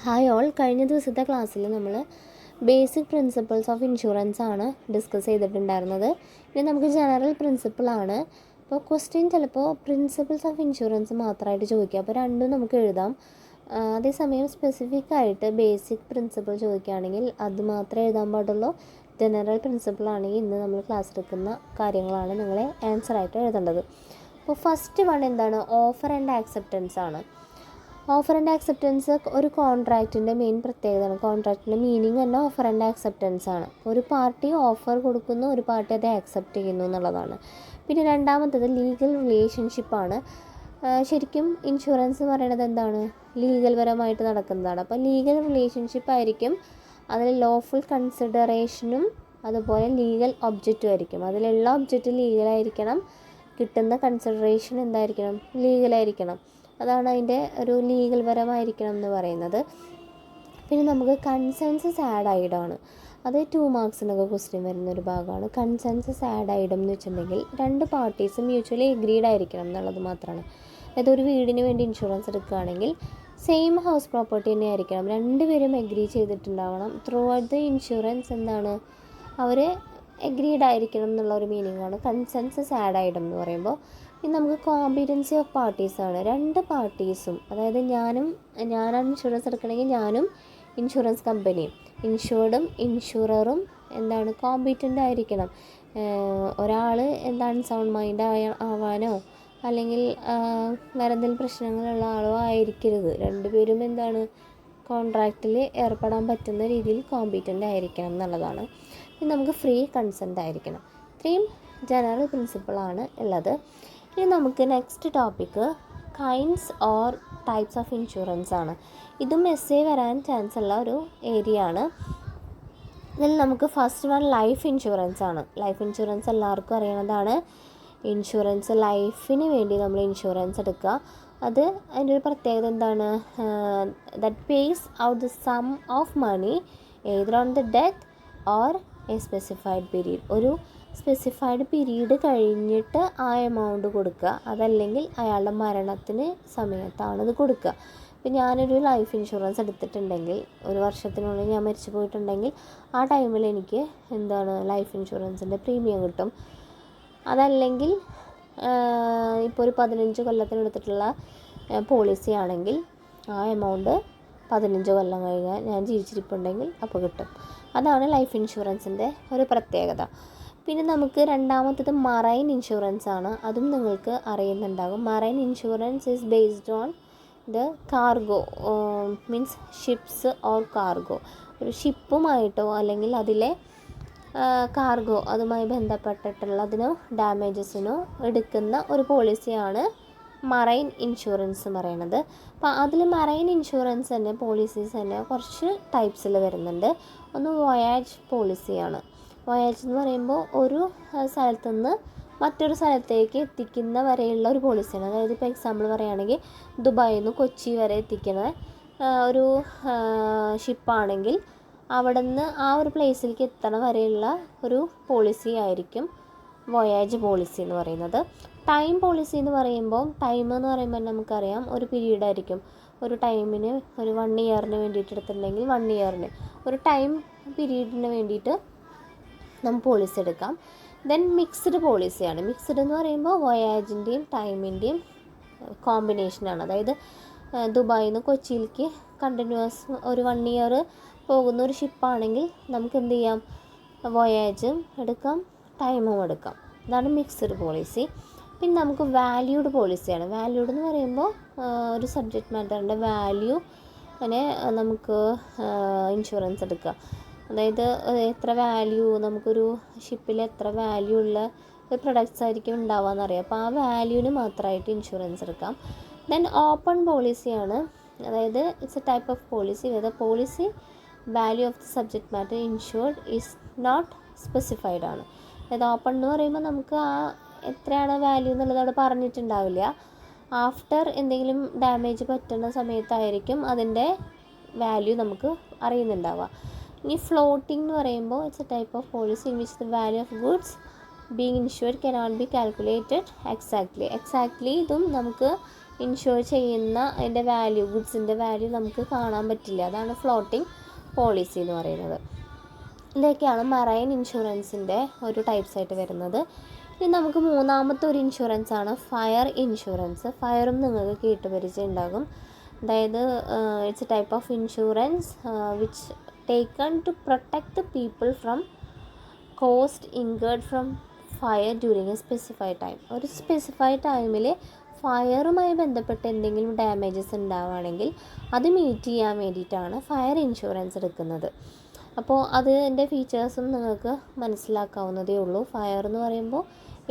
Hi all, കഴിഞ്ഞ ദിവസത്തെ ക്ലാസ്സിൽ നമ്മൾ ബേസിക് പ്രിൻസിപ്പിൾസ് ഓഫ് ഇൻഷുറൻസ് ആണ് ഡിസ്കസ് ചെയ്തിട്ടുണ്ടായിരുന്നത്. ഇനി നമുക്ക് ജനറൽ പ്രിൻസിപ്പിളാണ്. അപ്പോൾ ക്വസ്റ്റ്യൻ ചിലപ്പോൾ പ്രിൻസിപ്പിൾസ് ഓഫ് ഇൻഷുറൻസ് മാത്രമായിട്ട് ചോദിക്കുക, അപ്പോൾ രണ്ടും നമുക്ക് എഴുതാം. അതേസമയം സ്പെസിഫിക് ആയിട്ട് ബേസിക് പ്രിൻസിപ്പിൾ ചോദിക്കുകയാണെങ്കിൽ അത് മാത്രമേ എഴുതാൻ പാടുള്ളൂ. ജനറൽ പ്രിൻസിപ്പിളാണെങ്കിൽ ഇന്ന് നമ്മൾ ക്ലാസ് എടുക്കുന്ന കാര്യങ്ങളാണ് നിങ്ങളെ ആൻസറായിട്ട് എഴുതേണ്ടത്. അപ്പോൾ ഫസ്റ്റ് വൺ എന്താണ്? ഓഫർ ആൻഡ് ആക്സെപ്റ്റൻസ് ആണ്. ഓഫർ ആൻഡ് ആക്സെപ്റ്റൻസ് ഒരു കോൺട്രാക്റ്റിൻ്റെ മെയിൻ പ്രത്യേകതയാണ്. കോൺട്രാക്റ്റിൻ്റെ മീനിങ് തന്നെ ഓഫർ ആൻഡ് ആക്സെപ്റ്റൻസ് ആണ്. ഒരു പാർട്ടി ഓഫർ കൊടുക്കുന്നു, ഒരു പാർട്ടി അത് ആക്സെപ്റ്റ് ചെയ്യുന്നു എന്നുള്ളതാണ്. പിന്നെ രണ്ടാമത്തത് ലീഗൽ റിലേഷൻഷിപ്പാണ്. ശരിക്കും ഇൻഷുറൻസ് എന്ന് പറയുന്നത് എന്താണ്? ലീഗൽ പരമായിട്ട് നടക്കുന്നതാണ്. അപ്പോൾ ലീഗൽ റിലേഷൻഷിപ്പ് ആയിരിക്കും. അതിൽ ലോഫുൾ കൺസിഡറേഷനും അതുപോലെ ലീഗൽ ഒബ്ജക്റ്റും ആയിരിക്കും. അതിലുള്ള ഒബ്ജക്റ്റ് ലീഗലായിരിക്കണം, കിട്ടുന്ന കൺസിഡറേഷൻ എന്തായിരിക്കണം? ലീഗലായിരിക്കണം. അതാണ് അതിൻ്റെ ഒരു ലീഗൽ പരമായിരിക്കണം എന്ന് പറയുന്നത്. പിന്നെ നമുക്ക് കൺസെൻസസ് ആഡ് ഐഡമാണ്. അത് 2 മാർക്സിനൊക്കെ ക്വസ്റ്റ്യൻ വരുന്നൊരു ഭാഗമാണ്. കൺസെൻസസ് ആഡ് ഐഡം എന്ന് വെച്ചിട്ടുണ്ടെങ്കിൽ രണ്ട് പാർട്ടീസും മ്യൂച്വലി എഗ്രീഡ് ആയിരിക്കണം എന്നുള്ളത് മാത്രമാണ്. അതായത് ഒരു വീടിന് വേണ്ടി ഇൻഷുറൻസ് എടുക്കുകയാണെങ്കിൽ സെയിം ഹൗസ് പ്രോപ്പർട്ടി തന്നെ ആയിരിക്കണം, രണ്ടുപേരും എഗ്രി ചെയ്തിട്ടുണ്ടാവണം. ത്രൂ ഔട്ട് ദ ഇൻഷുറൻസ് എന്താണ്? അവർ എഗ്രീഡ് ആയിരിക്കണം എന്നുള്ള ഒരു മീനിങ്ങാണ് കൺസെൻസസ് ആഡ് ഐഡം എന്ന് പറയുമ്പോൾ. ഇനി നമുക്ക് കോമ്പിറ്റൻസി ഓഫ് പാർട്ടീസാണ്. രണ്ട് പാർട്ടീസും, അതായത് ഞാനാണ് ഇൻഷുറൻസ് എടുക്കണമെങ്കിൽ ഞാനും ഇൻഷുറൻസ് കമ്പനിയും, ഇൻഷുർഡും ഇൻഷുററും എന്താണ്? കോമ്പിറ്റൻ്റ് ആയിരിക്കണം. ഒരാൾ എന്താണ് സൗണ്ട് മൈൻഡ് ആവാനോ അല്ലെങ്കിൽ വേറെ എന്തെങ്കിലും പ്രശ്നങ്ങളുള്ള ആളോ ആയിരിക്കരുത്. രണ്ടുപേരും എന്താണ്? കോൺട്രാക്റ്റിൽ ഏർപ്പെടാൻ പറ്റുന്ന രീതിയിൽ കോമ്പിറ്റൻ്റ് ആയിരിക്കണം എന്നുള്ളതാണ്. ഇനി നമുക്ക് ഫ്രീ കൺസെൻ്റ് ആയിരിക്കണം. ഇത്രയും ജനറൽ പ്രിൻസിപ്പിളാണ് ഉള്ളത്. ഇനി നമുക്ക് next topic kinds or types of insurance ആണ്. ഇതും എസ്സേ വരാൻ ചാൻസ് ഉള്ള ഒരു ഏരിയ ആണ്. ഇതിൽ നമുക്ക് ഫസ്റ്റ് വൺ ലൈഫ് ഇൻഷുറൻസ് ആണ്. ലൈഫ് ഇൻഷുറൻസ് എല്ലാവർക്കും അറിയണതാണ്. ഇൻഷുറൻസ് ലൈഫിന് വേണ്ടി നമ്മൾ ഇൻഷുറൻസ് എടുക്കുക. അത് അതിൻ്റെ ഒരു പ്രത്യേകത എന്താണ്? That pays out the sum of money either on the death or a specified period. ഒരു സ്പെസിഫൈഡ് പീരീഡ് കഴിഞ്ഞിട്ട് ആ എമൗണ്ട് കൊടുക്കുക, അതല്ലെങ്കിൽ അയാളുടെ മരണത്തിന് സമയത്താണ് ഇത് കൊടുക്കുക. ഇപ്പം ഞാനൊരു ലൈഫ് ഇൻഷുറൻസ് എടുത്തിട്ടുണ്ടെങ്കിൽ, ഒരു വർഷത്തിനുള്ളിൽ ഞാൻ മരിച്ചു പോയിട്ടുണ്ടെങ്കിൽ ആ ടൈമിൽ എനിക്ക് എന്താണ്? ലൈഫ് ഇൻഷുറൻസിൻ്റെ പ്രീമിയം കിട്ടും. അതല്ലെങ്കിൽ ഇപ്പോൾ ഒരു 15 കൊല്ലത്തിന് എടുത്തിട്ടുള്ള പോളിസി ആണെങ്കിൽ ആ എമൗണ്ട് 15 കൊല്ലം കഴിഞ്ഞാൽ ഞാൻ ജീവിച്ചിരിപ്പുണ്ടെങ്കിൽ അപ്പോൾ കിട്ടും. അതാണ് ലൈഫ് ഇൻഷുറൻസിൻ്റെ ഒരു പ്രത്യേകത. പിന്നെ നമുക്ക് രണ്ടാമത്തത് മറൈൻ ഇൻഷുറൻസ് ആണ്. അതും നിങ്ങൾക്ക് അറിയുന്നുണ്ടാകും. Marine insurance is based on the cargo, means ships or cargo. ഒരു ഷിപ്പുമായിട്ടോ അല്ലെങ്കിൽ അതിലെ കാർഗോ അതുമായി ബന്ധപ്പെട്ടിട്ടുള്ളതിനോ ഡാമേജസിനോ എടുക്കുന്ന ഒരു പോളിസിയാണ് മറൈൻ ഇൻഷുറൻസ് എന്ന് പറയുന്നത്. അപ്പോൾ അതിൽ മറൈൻ ഇൻഷുറൻസ് തന്നെ പോളിസീസ് തന്നെ കുറച്ച് ടൈപ്സിൽ വരുന്നുണ്ട്. ഒന്ന് വോയാജ് പോളിസിയാണ്. വോയാജ് എന്ന് പറയുമ്പോൾ ഒരു സ്ഥലത്തു നിന്ന് മറ്റൊരു സ്ഥലത്തേക്ക് എത്തിക്കുന്ന വരെയുള്ള ഒരു പോളിസിയാണ്. അതായത് ഇപ്പോൾ എക്സാമ്പിൾ പറയുകയാണെങ്കിൽ ദുബായിൽ നിന്ന് കൊച്ചി വരെ എത്തിക്കുന്ന ഒരു ഷിപ്പാണെങ്കിൽ അവിടെ നിന്ന് ആ ഒരു പ്ലേസിലേക്ക് എത്തണ വരെയുള്ള ഒരു പോളിസി ആയിരിക്കും വോയാജ് പോളിസി എന്ന് പറയുന്നത്. ടൈം പോളിസി എന്ന് പറയുമ്പോൾ ടൈം എന്ന് പറയുമ്പോൾ നമുക്കറിയാം ഒരു പീരീഡ് ആയിരിക്കും. ഒരു ടൈമിന് ഒരു 1 ഇയറിന് വേണ്ടിയിട്ട് എടുത്തിട്ടുണ്ടെങ്കിൽ 1 ഇയറിന് ഒരു ടൈം പീരീഡിന് വേണ്ടിയിട്ട് നമുക്ക് പോളിസി എടുക്കാം. Then mixed പോളിസിയാണ്. മിക്സ്ഡ് എന്ന് പറയുമ്പോൾ വോയാജിൻ്റെയും ടൈമിൻ്റെയും കോമ്പിനേഷനാണ്. അതായത് ദുബായിൽ നിന്ന് കൊച്ചിയിലേക്ക് കണ്ടിന്യൂസ് ഒരു 1 ഇയർ പോകുന്ന ഒരു ഷിപ്പാണെങ്കിൽ നമുക്ക് എന്ത് ചെയ്യാം? വോയാജും എടുക്കാം, ടൈമും എടുക്കാം. ഇതാണ് മിക്സ്ഡ് പോളിസി. പിന്നെ നമുക്ക് വാല്യൂഡ് പോളിസിയാണ്. വാല്യൂഡ് എന്ന് പറയുമ്പോൾ ഒരു സബ്ജക്റ്റ് മാറ്ററിൻ്റെ വാല്യൂ അങ്ങനെ നമുക്ക് ഇൻഷുറൻസ് എടുക്കാം. അതായത് എത്ര വാല്യൂ, നമുക്കൊരു ഷിപ്പിൽ എത്ര വാല്യൂ ഉള്ള ഒരു പ്രൊഡക്ട്സ് ആയിരിക്കും ഉണ്ടാവുകയെന്നറിയാം. അപ്പോൾ ആ വാല്യൂവിന് മാത്രമായിട്ട് ഇൻഷുറൻസ് എടുക്കാം. ദെൻ ഓപ്പൺ പോളിസിയാണ്. അതായത് it's a type of policy where the policy value of the subject matter insured is not specified ആണ്. അതായത് ഓപ്പൺ എന്ന് പറയുമ്പോൾ നമുക്ക് ആ എത്രയാണ് വാല്യൂ എന്നുള്ളത് അവിടെ പറഞ്ഞിട്ടുണ്ടാവില്ല. ആഫ്റ്റർ എന്തെങ്കിലും ഡാമേജ് പറ്റുന്ന സമയത്തായിരിക്കും അതിൻ്റെ വാല്യൂ നമുക്ക് അറിയുന്നുണ്ടാവുക. ഇനി ഫ്ലോട്ടിംഗ് എന്ന് പറയുമ്പോൾ it's a type of policy in which the value of goods being insured cannot be calculated exactly. ഇതും നമുക്ക് ഇൻഷുർ ചെയ്യുന്ന അതിൻ്റെ വാല്യൂ, ഗുഡ്സിൻ്റെ വാല്യൂ നമുക്ക് കാണാൻ പറ്റില്ല. അതാണ് ഫ്ലോട്ടിംഗ് പോളിസി എന്ന് പറയുന്നത്. ഇതൊക്കെയാണ് മറൈൻ ഇൻഷുറൻസിൻ്റെ ഒരു ടൈപ്സ് ആയിട്ട് വരുന്നത്. ഇനി നമുക്ക് മൂന്നാമത്തെ ഒരു ഇൻഷുറൻസ് ആണ് ഫയർ ഇൻഷുറൻസ്. ഫയറും നിങ്ങൾക്ക് കേട്ടുപരിചയം ഉണ്ടാകും. അതായത് it's a type of insurance which taken to protect the people from cost incurred from fire during a specified time. ഒരു സ്പെസിഫൈഡ് ടൈമിൽ ഫയറുമായി ബന്ധപ്പെട്ട് എന്തെങ്കിലും ഡാമേജസ് ഉണ്ടാവുകയാണെങ്കിൽ അത് മീറ്റ് ചെയ്യാൻ വേണ്ടിയിട്ടാണ് ഫയർ ഇൻഷുറൻസ് എടുക്കുന്നത്. അപ്പോൾ അതിൻ്റെ ഫീച്ചേഴ്സും നിങ്ങൾക്ക് മനസ്സിലാക്കാവുന്നതേ ഉള്ളൂ. ഫയർ എന്ന് പറയുമ്പോൾ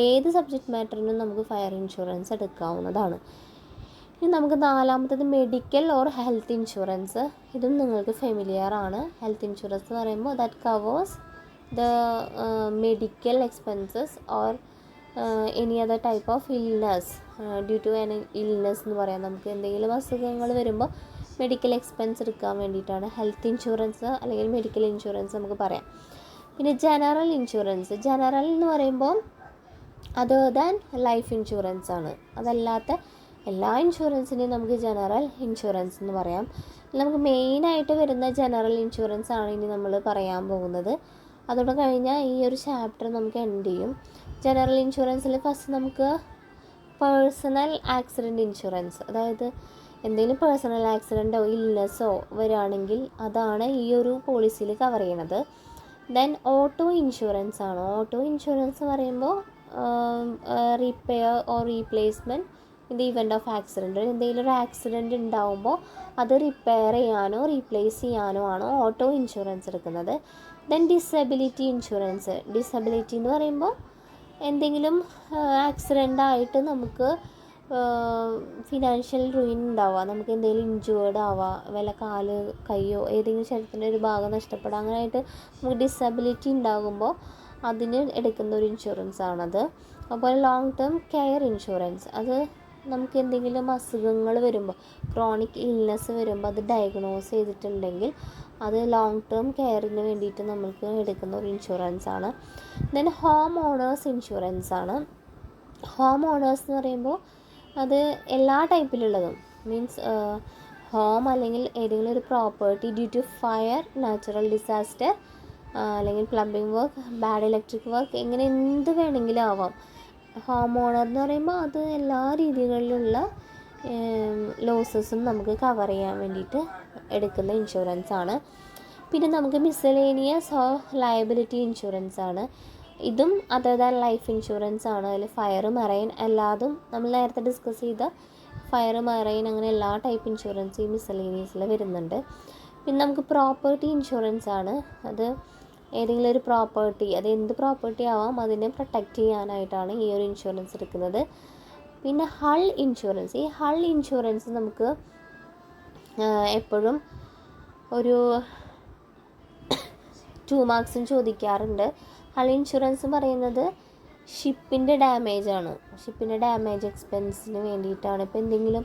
ഏത് സബ്ജക്റ്റ് മാറ്ററിനും നമുക്ക് ഫയർ ഇൻഷുറൻസ് എടുക്കാവുന്നതാണ്. ഇനി നമുക്ക് നാലാമത്തത് മെഡിക്കൽ ഓർ ഹെൽത്ത് ഇൻഷുറൻസ്. ഇതും നിങ്ങൾക്ക് ഫെമിലിയർ ആണ്. ഹെൽത്ത് ഇൻഷുറൻസ് എന്ന് പറയുമ്പോൾ that covers the medical expenses or any other type of illness due to an illness എന്ന് പറയാം. നമുക്ക് എന്തെങ്കിലും അസുഖങ്ങൾ വരുമ്പോൾ മെഡിക്കൽ എക്സ്പെൻസ് എടുക്കാൻ വേണ്ടിയിട്ടാണ് ഹെൽത്ത് ഇൻഷുറൻസ് അല്ലെങ്കിൽ മെഡിക്കൽ ഇൻഷുറൻസ് നമുക്ക് പറയാം. പിന്നെ ജനറൽ ഇൻഷുറൻസ്. ജനറൽ എന്ന് പറയുമ്പോൾ അതർ ദാൻ ലൈഫ് ഇൻഷുറൻസ് ആണ്. അതല്ലാത്ത എല്ലാ ഇൻഷുറൻസിനെയും നമുക്ക് ജനറൽ ഇൻഷുറൻസ് എന്ന് പറയാം. നമുക്ക് മെയിനായിട്ട് വരുന്ന ജനറൽ ഇൻഷുറൻസ് ആണ് ഇനി നമ്മൾ പറയാൻ പോകുന്നത്. അതോടെ കഴിഞ്ഞാൽ ഈ ഒരു ചാപ്റ്റർ നമുക്ക് എൻഡ് ചെയ്യും. ജനറൽ ഇൻഷുറൻസിൽ ഫസ്റ്റ് നമുക്ക് പേഴ്സണൽ ആക്സിഡൻറ്റ് ഇൻഷുറൻസ്, അതായത് എന്തെങ്കിലും പേഴ്സണൽ ആക്സിഡൻറ്റോ ഇൽനെസ്സോ വരികയാണെങ്കിൽ അതാണ് ഈ ഒരു പോളിസിയിൽ കവർ ചെയ്യണത്. ദെൻ ഓട്ടോ ഇൻഷുറൻസ് ആണ്. ഓട്ടോ ഇൻഷുറൻസ് പറയുമ്പോൾ repair or replacement in the event of accident. എന്തെങ്കിലും ഒരു ആക്സിഡൻറ്റ് ഉണ്ടാകുമ്പോൾ അത് റിപ്പയർ ചെയ്യാനോ റീപ്ലേസ് ചെയ്യാനോ ആണ് ഓട്ടോ ഇൻഷുറൻസ് എടുക്കുന്നത്. Then disability insurance. ഡിസബിലിറ്റി എന്ന് പറയുമ്പോൾ എന്തെങ്കിലും ആക്സിഡൻ്റ് ആയിട്ട് നമുക്ക് ഫിനാൻഷ്യൽ റൂയിൻ ഉണ്ടാവുക, നമുക്ക് എന്തെങ്കിലും ഇഞ്ചേർഡ് ആവുക, വല്ല കാല് കയ്യോ ഏതെങ്കിലും ശരീരത്തിൻ്റെ ഒരു ഭാഗം നഷ്ടപ്പെടുക, അങ്ങനെയായിട്ട് നമുക്ക് ഡിസബിലിറ്റി ഉണ്ടാകുമ്പോൾ അതിന് എടുക്കുന്ന ഒരു ഇൻഷുറൻസ് ആണത്. അതുപോലെ ലോങ് ടേം കെയർ ഇൻഷുറൻസ്. അത് നമുക്ക് എന്തെങ്കിലും അസുഖങ്ങൾ വരുമ്പോൾ, ക്രോണിക് ഇൽനെസ് വരുമ്പോൾ അത് ഡയഗ്നോസ് ചെയ്തിട്ടുണ്ടെങ്കിൽ അത് ലോങ് ടേം കെയറിന് വേണ്ടിയിട്ട് നമുക്ക് എടുക്കുന്ന ഒരു ഇൻഷുറൻസ് ആണ്. ദെൻ ഹോം ഓണേഴ്സ് ഇൻഷുറൻസ് ആണ്. ഹോം ഓണേഴ്സ് എന്ന് പറയുമ്പോൾ അത് എല്ലാ ടൈപ്പിലുള്ളതും, മീൻസ് ഹോം അല്ലെങ്കിൽ ഏതെങ്കിലും ഒരു property due to fire, natural disaster അല്ലെങ്കിൽ plumbing work, bad electric work, ഇങ്ങനെ എന്ത് വേണമെങ്കിലും ആവാം. ഹോം ഓണർ എന്ന് പറയുമ്പോൾ അത് എല്ലാ രീതികളിലുള്ള ലോസസും നമുക്ക് കവർ ചെയ്യാൻ വേണ്ടിയിട്ട് എടുക്കുന്ന ഇൻഷുറൻസ് ആണ്. പിന്നെ നമുക്ക് മിസലേനിയസ് ഓർ ലയബിലിറ്റി ഇൻഷുറൻസ് ആണ്. ഇതും അതർ ദാൻ ലൈഫ് ഇൻഷുറൻസ് ആണ്. അതിൽ ഫയർ, മറൈൻ എല്ലാതും നമ്മൾ നേരത്തെ ഡിസ്കസ് ചെയ്ത ഫയർ, മറൈൻ അങ്ങനെ എല്ലാ ടൈപ്പ് ഇൻഷുറൻസ് ഈ മിസലേനിയസിൽ വരുന്നുണ്ട്. പിന്നെ നമുക്ക് പ്രോപ്പർട്ടി ഇൻഷുറൻസ് ആണ്. അത് ഏതെങ്കിലും ഒരു പ്രോപ്പർട്ടി, അത് എന്ത് പ്രോപ്പർട്ടി ആവാം, അതിനെ പ്രൊട്ടക്റ്റ് ചെയ്യാനായിട്ടാണ് ഈ ഒരു ഇൻഷുറൻസ് എടുക്കുന്നത്. പിന്നെ ഹൾ ഇൻഷുറൻസ്. ഈ ഹൾ ഇൻഷുറൻസ് നമുക്ക് എപ്പോഴും ഒരു 2 മാർക്സും ചോദിക്കാറുണ്ട്. ഹൾ ഇൻഷുറൻസ് പറയുന്നത് ഷിപ്പിൻ്റെ ഡാമേജാണ്. ഷിപ്പിൻ്റെ ഡാമേജ് എക്സ്പെൻസിന് വേണ്ടിയിട്ടാണ്. ഇപ്പോൾ എന്തെങ്കിലും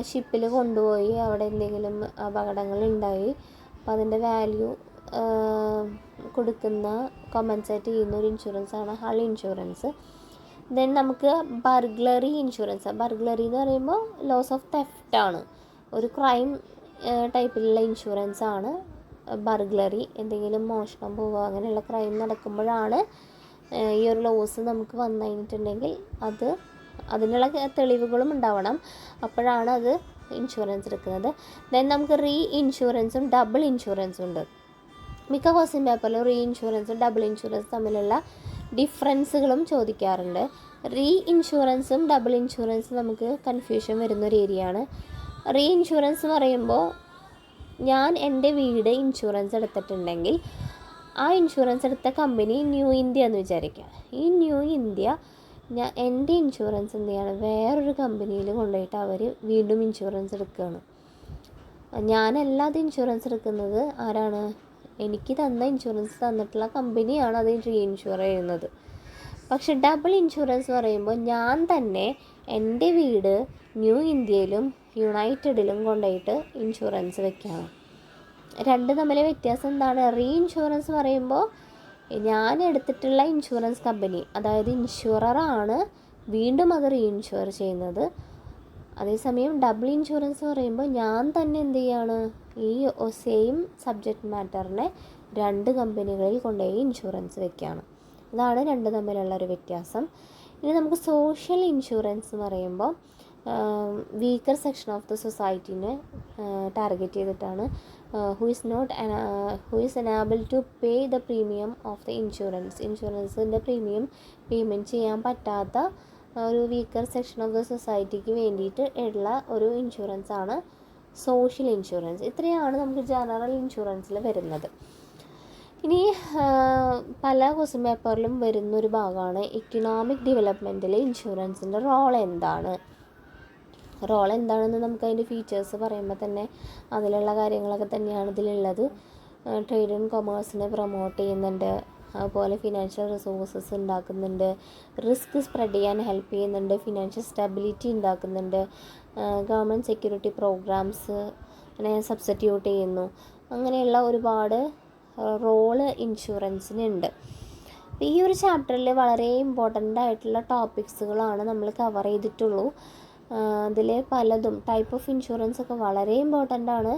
ഷിപ്പിൽ കൊണ്ടുപോയി അവിടെ എന്തെങ്കിലും അപകടങ്ങളുണ്ടായി അപ്പോൾ അതിൻ്റെ വാല്യൂ കൊടുക്കുന്ന, കോമ്പൻസേറ്റ് ചെയ്യുന്ന ഒരു ഇൻഷുറൻസാണ് ഹൾ ഇൻഷുറൻസ്. ദെൻ നമുക്ക് ബർഗ്ലറി ഇൻഷുറൻസ്. ബർഗ്ലറി എന്ന് പറയുമ്പോൾ ലോസ് ഓഫ് തെഫ്റ്റ് ആണ്. ഒരു ക്രൈം ടൈപ്പിലുള്ള ഇൻഷുറൻസ് ആണ് ബർഗ്ലറി. എന്തെങ്കിലും മോഷണം പോവുക അങ്ങനെയുള്ള ക്രൈം നടക്കുമ്പോഴാണ് ഈ ഒരു ലോസ് നമുക്ക് വന്നു കഴിഞ്ഞിട്ടുണ്ടെങ്കിൽ അതിനുള്ള തെളിവുകളും ഉണ്ടാവണം, അപ്പോഴാണ് അത് ഇൻഷുറൻസ് എടുക്കുന്നത്. ദെൻ നമുക്ക് റീ ഇൻഷുറൻസും ഡബിൾ ഇൻഷുറൻസും ഉണ്ട്. മിക്ക ക്വസ്റ്റ്യൻ പേപ്പറിലും റീ ഇൻഷുറൻസും ഡബിൾ ഇൻഷുറൻസ് തമ്മിലുള്ള ഡിഫറൻസുകളും ചോദിക്കാറുണ്ട്. റീ ഇൻഷുറൻസും ഡബിൾ ഇൻഷുറൻസും നമുക്ക് കൺഫ്യൂഷൻ വരുന്നൊരു ഏരിയയാണ്. റീ ഇൻഷുറൻസ് എന്ന് പറയുമ്പോൾ ഞാൻ എൻ്റെ വീട് ഇൻഷുറൻസ് എടുത്തിട്ടുണ്ടെങ്കിൽ ആ ഇൻഷുറൻസ് എടുത്ത കമ്പനി ന്യൂ ഇന്ത്യ എന്ന് വിചാരിക്കുക. ഈ ന്യൂ ഇന്ത്യ എൻ്റെ ഇൻഷുറൻസ് എന്ത് ചെയ്യാണ്, വേറൊരു കമ്പനിയിൽ കൊണ്ടുപോയിട്ട് അവർ വീണ്ടും ഇൻഷുറൻസ് എടുക്കുകയാണ്. ഞാനല്ലാതെ ഇൻഷുറൻസ് എടുക്കുന്നത് ആരാണ്, എനിക്ക് തന്ന ഇൻഷുറൻസ് തന്നിട്ടുള്ള കമ്പനിയാണ് അത് റീ ഇൻഷുർ ചെയ്യുന്നത്. പക്ഷെ ഡബിൾ ഇൻഷുറൻസ് പറയുമ്പോൾ ഞാൻ തന്നെ എൻ്റെ വീട് ന്യൂ ഇന്ത്യയിലും യുണൈറ്റഡിലും കൊണ്ടുപോയിട്ട് ഇൻഷുറൻസ് വെക്കണം. രണ്ടും തമ്മിലെ വ്യത്യാസം എന്താണ്? റീ ഇൻഷുറൻസ് പറയുമ്പോൾ ഞാൻ എടുത്തിട്ടുള്ള ഇൻഷുറൻസ് കമ്പനി, അതായത് ഇൻഷുററാണ് വീണ്ടും അത് റീ ഇൻഷുർ ചെയ്യുന്നത്. അതേസമയം ഡബിൾ ഇൻഷുറൻസ് പറയുമ്പോൾ ഞാൻ തന്നെ എന്ത് ചെയ്യാണ്, ഈ സെയിം സബ്ജക്റ്റ് മാറ്ററിനെ 2 കമ്പനികളിൽ കൊണ്ടുപോയി ഇൻഷുറൻസ് വെക്കുകയാണ്. അതാണ് രണ്ട് തമ്മിലുള്ള ഒരു വ്യത്യാസം. ഇനി നമുക്ക് സോഷ്യൽ ഇൻഷുറൻസ് എന്ന് പറയുമ്പോൾ വീക്കർ സെക്ഷൻ ഓഫ് ദ സൊസൈറ്റീനെ ടാർഗറ്റ് ചെയ്തിട്ടാണ്. Who is enable to pay the premium of the ഇൻഷുറൻസിൻ്റെ പ്രീമിയം പേയ്മെൻറ്റ് ചെയ്യാൻ പറ്റാത്ത ഒരു വീക്കർ സെക്ഷൻ ഓഫ് ദ സൊസൈറ്റിക്ക് വേണ്ടിയിട്ട് ഉള്ള ഒരു ഇൻഷുറൻസ് ആണ് സോഷ്യൽ ഇൻഷുറൻസ്. ഇത്രയാണ് നമുക്ക് ജനറൽ ഇൻഷുറൻസിൽ വരുന്നത്. ഇനി പല ക്വസ്റ്റ്യൻ പേപ്പറിലും വരുന്നൊരു ഭാഗമാണ് ഇക്കണോമിക് ഡെവലപ്മെൻറ്റിൽ ഇൻഷുറൻസിൻ്റെ റോൾ എന്താണെന്ന് നമുക്ക് അതിൻ്റെ ഫീച്ചേഴ്സ് പറയുമ്പോൾ തന്നെ അതിലുള്ള കാര്യങ്ങളൊക്കെ തന്നെയാണ് ഇതിലുള്ളത്. ട്രേഡ് ആൻഡ് കൊമേഴ്സിനെ പ്രൊമോട്ട് ചെയ്യുന്നുണ്ട്, അതുപോലെ ഫിനാൻഷ്യൽ റിസോഴ്സസ് ഉണ്ടാക്കുന്നുണ്ട്, റിസ്ക് സ്പ്രെഡ് ചെയ്യാൻ ഹെൽപ്പ് ചെയ്യുന്നുണ്ട്, ഫിനാൻഷ്യൽ സ്റ്റെബിലിറ്റി ഉണ്ടാക്കുന്നുണ്ട്, ഗവൺമെൻറ് സെക്യൂരിറ്റി പ്രോഗ്രാംസ് സബ്സ്റ്റിറ്റ്യൂട്ട് ചെയ്യുന്നു. അങ്ങനെയുള്ള ഒരുപാട് റോള് ഇൻഷുറൻസിനുണ്ട്. ഈ ഒരു ചാപ്റ്ററിൽ വളരെ ഇമ്പോർട്ടൻ്റ് ആയിട്ടുള്ള ടോപ്പിക്സുകളാണ് നമ്മൾ കവർ ചെയ്തിട്ടുള്ളൂ. അതിൽ പലതും ടൈപ്പ് ഓഫ് ഇൻഷുറൻസ് ഒക്കെ വളരെ ഇമ്പോർട്ടൻ്റ് ആണ്.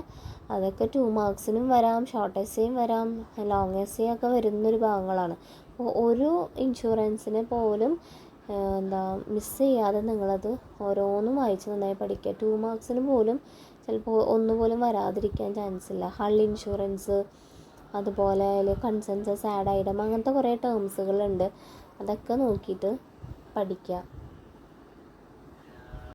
അതൊക്കെ 2 മാർക്സിനും വരാം, ഷോർട്ട് എസ്സേയും വരാം, ലോങ് എസ്സേ ഒക്കെ വരുന്നൊരു ഭാഗങ്ങളാണ്. അപ്പോൾ ഒരു ഇൻഷുറൻസിനെ പോലും മിസ് ചെയ്യാതെ നിങ്ങളത് ഓരോന്നും വായിച്ച് നന്നായി പഠിക്കുക. 2 മാർക്സിന് പോലും ചിലപ്പോൾ ഒന്നുപോലും വരാതിരിക്കാൻ ചാൻസ് ഇല്ല. ഹൾ ഇൻഷുറൻസ്, അതുപോലെ അതിൽ കൺസെൻസസ് ആഡ് ഐറ്റം, അങ്ങനത്തെ കുറേ ടേംസുകളുണ്ട്. അതൊക്കെ നോക്കിയിട്ട് പഠിക്കുക.